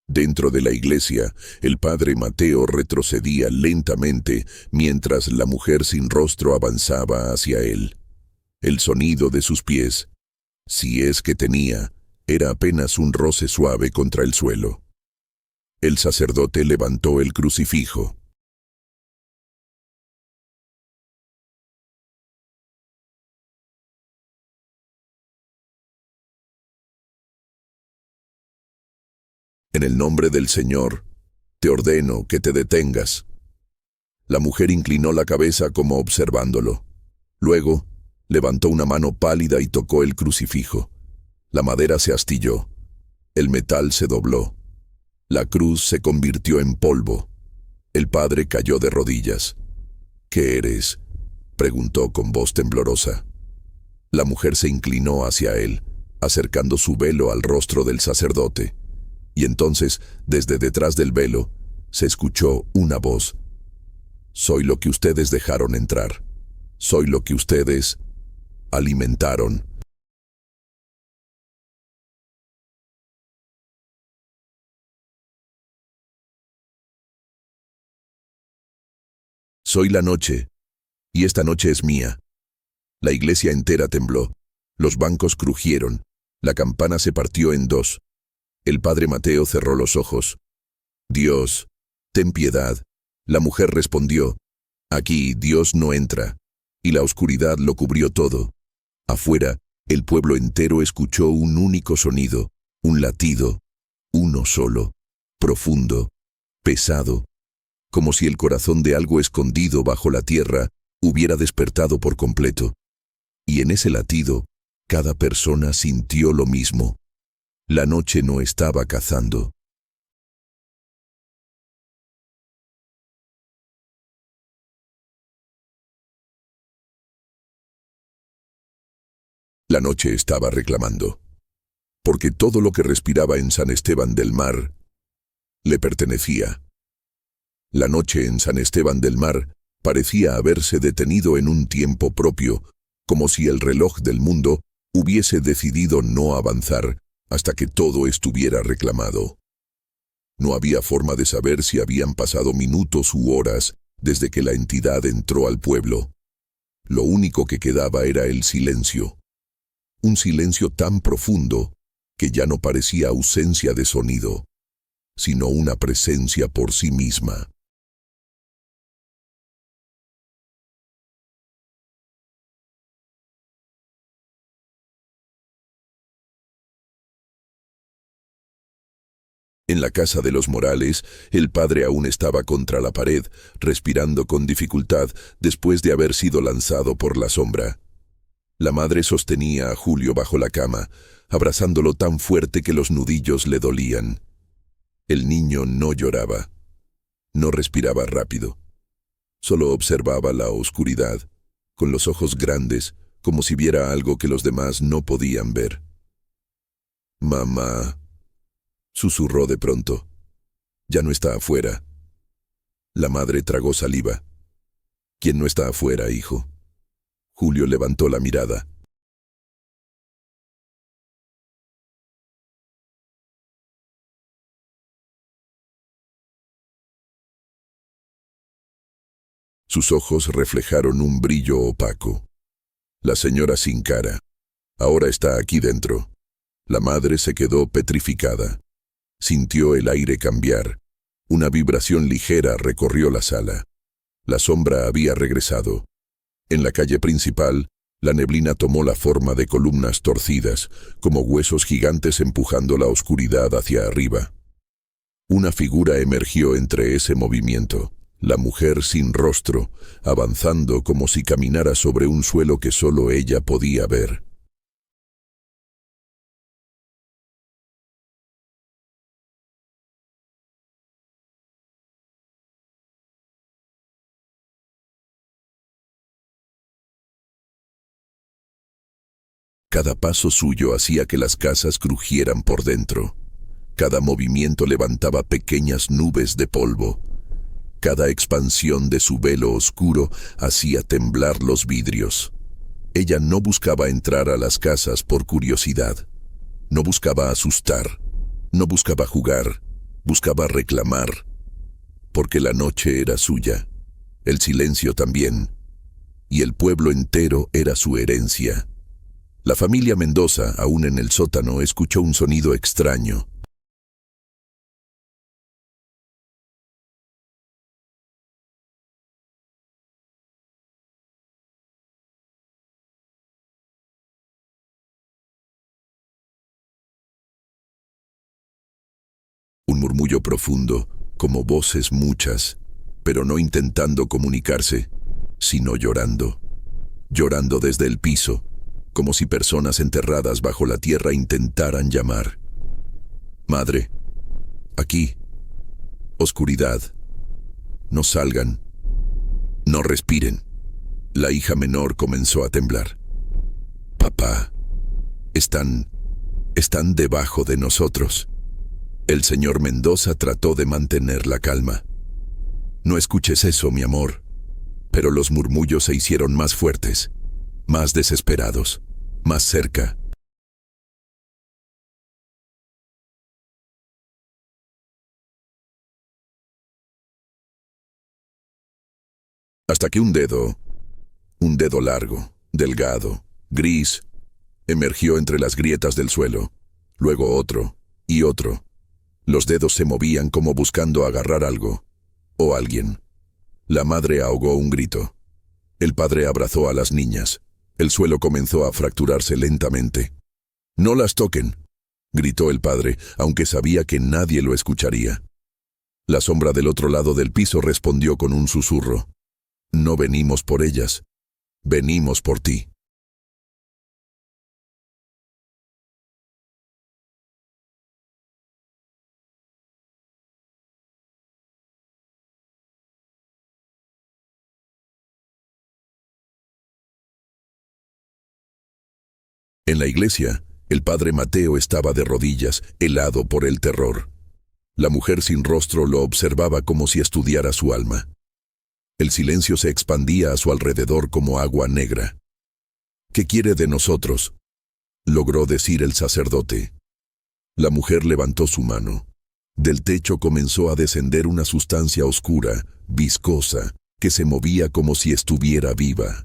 Dentro de la iglesia, el padre Mateo retrocedía lentamente mientras la mujer sin rostro avanzaba hacia él. El sonido de sus pies, si es que tenía, era apenas un roce suave contra el suelo. El sacerdote levantó el crucifijo. En el nombre del Señor, te ordeno que te detengas. La mujer inclinó la cabeza como observándolo. Luego, levantó una mano pálida y tocó el crucifijo. La madera se astilló. El metal se dobló. La cruz se convirtió en polvo. El padre cayó de rodillas. ¿Qué eres?, preguntó con voz temblorosa. La mujer se inclinó hacia él, acercando su velo al rostro del sacerdote. Y entonces, desde detrás del velo, se escuchó una voz. Soy lo que ustedes dejaron entrar. Soy lo que ustedes alimentaron. Soy la noche, y esta noche es mía. La iglesia entera tembló. Los bancos crujieron. La campana se partió en dos. El padre Mateo cerró los ojos. Dios, ten piedad. La mujer respondió. Aquí Dios no entra. Y la oscuridad lo cubrió todo. Afuera, el pueblo entero escuchó un único sonido, un latido, uno solo, profundo, pesado, como si el corazón de algo escondido bajo la tierra hubiera despertado por completo. Y en ese latido, cada persona sintió lo mismo. La noche no estaba cazando. La noche estaba reclamando. Porque todo lo que respiraba en San Esteban del Mar le pertenecía. La noche en San Esteban del Mar parecía haberse detenido en un tiempo propio, como si el reloj del mundo hubiese decidido no avanzar hasta que todo estuviera reclamado. No había forma de saber si habían pasado minutos u horas desde que la entidad entró al pueblo. Lo único que quedaba era el silencio. Un silencio tan profundo que ya no parecía ausencia de sonido, sino una presencia por sí misma. En la casa de los Morales, el padre aún estaba contra la pared, respirando con dificultad después de haber sido lanzado por la sombra. La madre sostenía a Julio bajo la cama, abrazándolo tan fuerte que los nudillos le dolían. El niño no lloraba, no respiraba rápido. Solo observaba la oscuridad, con los ojos grandes, como si viera algo que los demás no podían ver. «Mamá», susurró de pronto. «Ya no está afuera». La madre tragó saliva. «¿Quién no está afuera, hijo?» Julio levantó la mirada. Sus ojos reflejaron un brillo opaco. La señora sin cara. Ahora está aquí dentro. La madre se quedó petrificada. Sintió el aire cambiar. Una vibración ligera recorrió la sala. La sombra había regresado. En la calle principal, la neblina tomó la forma de columnas torcidas, como huesos gigantes empujando la oscuridad hacia arriba. Una figura emergió entre ese movimiento, la mujer sin rostro, avanzando como si caminara sobre un suelo que solo ella podía ver. Cada paso suyo hacía que las casas crujieran por dentro. Cada movimiento levantaba pequeñas nubes de polvo. Cada expansión de su velo oscuro hacía temblar los vidrios. Ella no buscaba entrar a las casas por curiosidad. No buscaba asustar. No buscaba jugar. Buscaba reclamar. Porque la noche era suya. El silencio también. Y el pueblo entero era su herencia. La familia Mendoza, aún en el sótano, escuchó un sonido extraño. Un murmullo profundo, como voces muchas, pero no intentando comunicarse, sino llorando. Llorando desde el piso, como si personas enterradas bajo la tierra intentaran llamar. Madre, aquí, oscuridad, no salgan, no respiren. La hija menor comenzó a temblar. Papá, están debajo de nosotros. El señor Mendoza trató de mantener la calma. No escuches eso, mi amor. Pero los murmullos se hicieron más fuertes, más desesperados, más cerca. Hasta que un dedo largo, delgado, gris, emergió entre las grietas del suelo. Luego otro, y otro. Los dedos se movían como buscando agarrar algo, o alguien. La madre ahogó un grito. El padre abrazó a las niñas. El suelo comenzó a fracturarse lentamente. «No las toquen», gritó el padre, aunque sabía que nadie lo escucharía. La sombra del otro lado del piso respondió con un susurro. «No venimos por ellas, venimos por ti». En la iglesia, el padre Mateo estaba de rodillas, helado por el terror. La mujer sin rostro lo observaba como si estudiara su alma. El silencio se expandía a su alrededor como agua negra. «¿Qué quiere de nosotros?», logró decir el sacerdote. La mujer levantó su mano. Del techo comenzó a descender una sustancia oscura, viscosa, que se movía como si estuviera viva.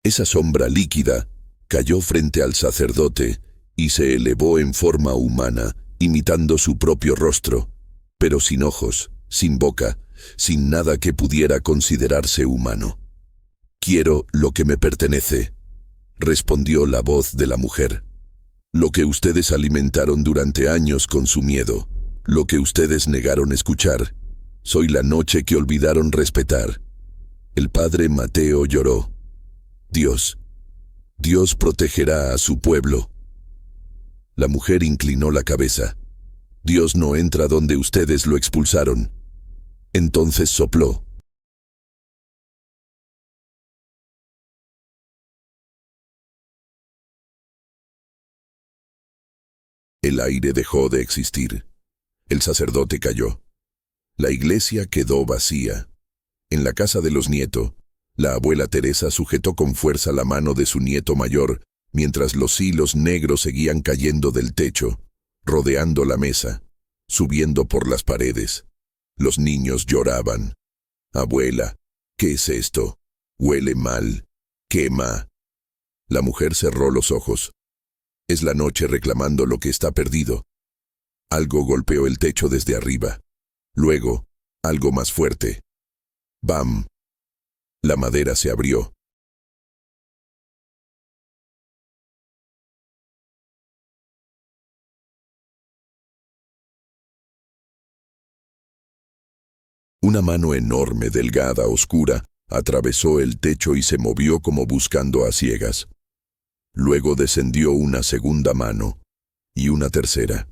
Esa sombra líquida cayó frente al sacerdote y se elevó en forma humana, imitando su propio rostro, pero sin ojos, sin boca, sin nada que pudiera considerarse humano. «Quiero lo que me pertenece», respondió la voz de la mujer. «Lo que ustedes alimentaron durante años con su miedo, lo que ustedes negaron escuchar. Soy la noche que olvidaron respetar». El padre Mateo lloró. Dios protegerá a su pueblo». La mujer inclinó la cabeza. «Dios no entra donde ustedes lo expulsaron». Entonces sopló. El aire dejó de existir. El sacerdote cayó. La iglesia quedó vacía. En la casa de los Nieto, la abuela Teresa sujetó con fuerza la mano de su nieto mayor, mientras los hilos negros seguían cayendo del techo, rodeando la mesa, subiendo por las paredes. Los niños lloraban. Abuela, ¿qué es esto? Huele mal. Quema. La mujer cerró los ojos. Es la noche reclamando lo que está perdido. Algo golpeó el techo desde arriba. Luego, algo más fuerte. ¡Bam! La madera se abrió. Una mano enorme, delgada, oscura, atravesó el techo y se movió como buscando a ciegas. Luego descendió una segunda mano, y una tercera.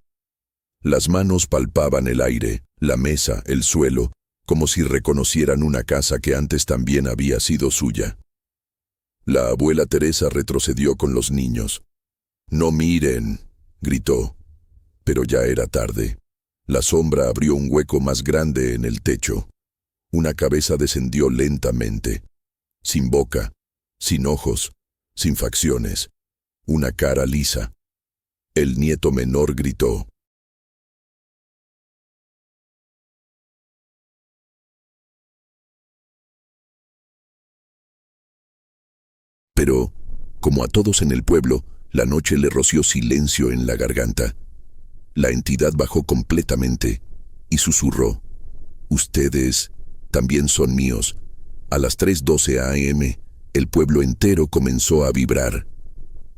Las manos palpaban el aire, la mesa, el suelo, como si reconocieran una casa que antes también había sido suya. La abuela Teresa retrocedió con los niños. «¡No miren!», gritó. Pero ya era tarde. La sombra abrió un hueco más grande en el techo. Una cabeza descendió lentamente, sin boca, sin ojos, sin facciones. Una cara lisa. El nieto menor gritó. Pero, como a todos en el pueblo, la noche le roció silencio en la garganta. La entidad bajó completamente y susurró. «Ustedes también son míos». A las 3:12 a.m., el pueblo entero comenzó a vibrar.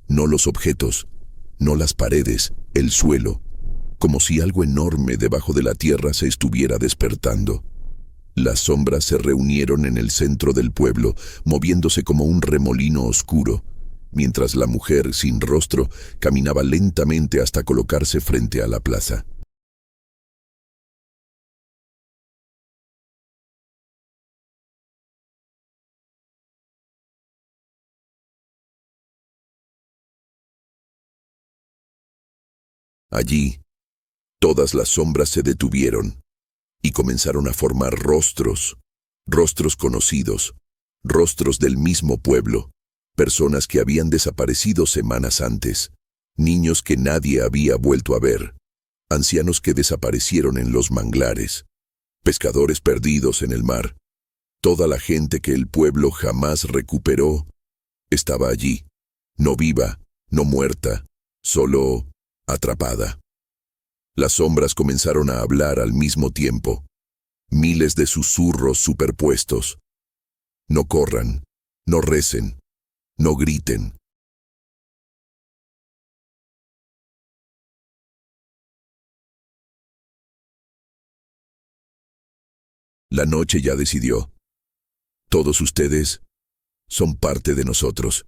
No los objetos, no las paredes, el suelo, como si algo enorme debajo de la tierra se estuviera despertando. Las sombras se reunieron en el centro del pueblo, moviéndose como un remolino oscuro, mientras la mujer sin rostro caminaba lentamente hasta colocarse frente a la plaza. Allí, todas las sombras se detuvieron y comenzaron a formar rostros, rostros conocidos, rostros del mismo pueblo, personas que habían desaparecido semanas antes, niños que nadie había vuelto a ver, ancianos que desaparecieron en los manglares, pescadores perdidos en el mar. Toda la gente que el pueblo jamás recuperó estaba allí, no viva, no muerta, solo atrapada. Las sombras comenzaron a hablar al mismo tiempo, miles de susurros superpuestos. No corran, no recen, no griten. La noche ya decidió. Todos ustedes son parte de nosotros.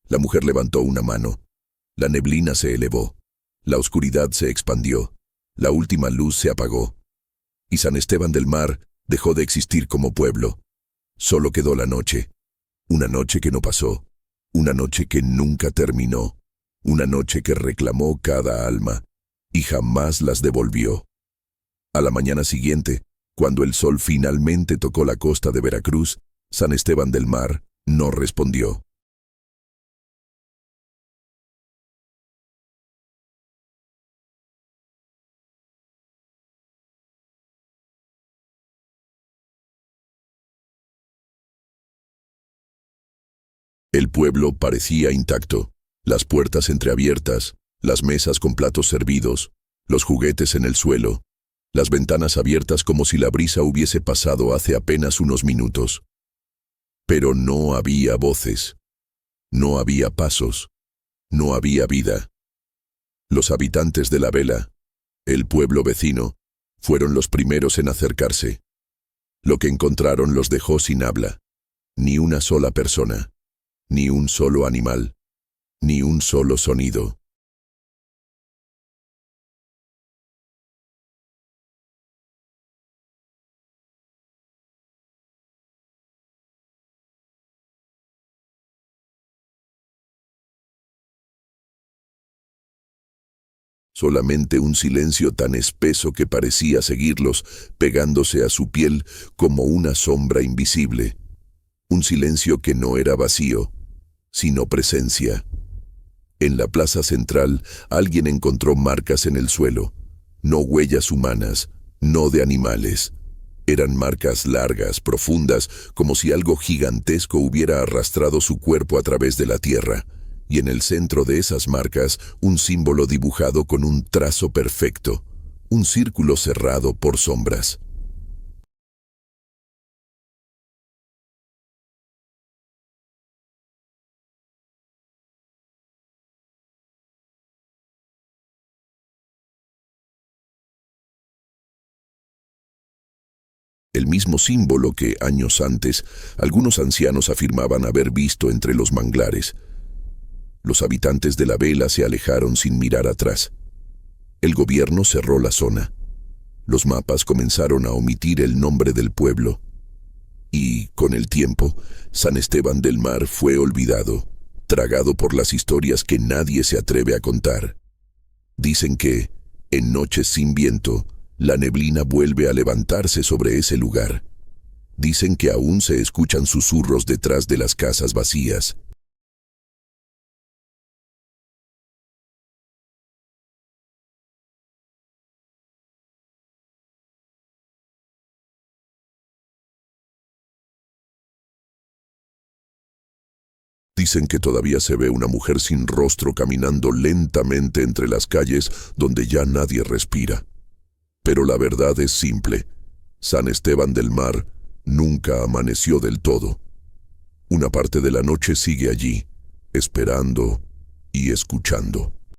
La mujer levantó una mano. La neblina se elevó. La oscuridad se expandió. La última luz se apagó. Y San Esteban del Mar dejó de existir como pueblo. Solo quedó la noche. Una noche que no pasó. Una noche que nunca terminó. Una noche que reclamó cada alma y jamás las devolvió. A la mañana siguiente, cuando el sol finalmente tocó la costa de Veracruz, San Esteban del Mar no respondió. El pueblo parecía intacto, las puertas entreabiertas, las mesas con platos servidos, los juguetes en el suelo, las ventanas abiertas como si la brisa hubiese pasado hace apenas unos minutos. Pero no había voces, no había pasos, no había vida. Los habitantes de la vela, el pueblo vecino, fueron los primeros en acercarse. Lo que encontraron los dejó sin habla, ni una sola persona, ni un solo animal, ni un solo sonido. Solamente un silencio tan espeso que parecía seguirlos, pegándose a su piel como una sombra invisible. Un silencio que no era vacío, sino presencia. En la plaza central, alguien encontró marcas en el suelo. No huellas humanas, no de animales. Eran marcas largas, profundas, como si algo gigantesco hubiera arrastrado su cuerpo a través de la tierra. Y en el centro de esas marcas, un símbolo dibujado con un trazo perfecto, un círculo cerrado por sombras. El mismo símbolo que, años antes, algunos ancianos afirmaban haber visto entre los manglares. Los habitantes de la vela se alejaron sin mirar atrás. El gobierno cerró la zona. Los mapas comenzaron a omitir el nombre del pueblo. Y, con el tiempo, San Esteban del Mar fue olvidado, tragado por las historias que nadie se atreve a contar. Dicen que, en noches sin viento, la neblina vuelve a levantarse sobre ese lugar. Dicen que aún se escuchan susurros detrás de las casas vacías. Dicen que todavía se ve una mujer sin rostro caminando lentamente entre las calles donde ya nadie respira. Pero la verdad es simple. San Esteban del Mar nunca amaneció del todo. Una parte de la noche sigue allí, esperando y escuchando.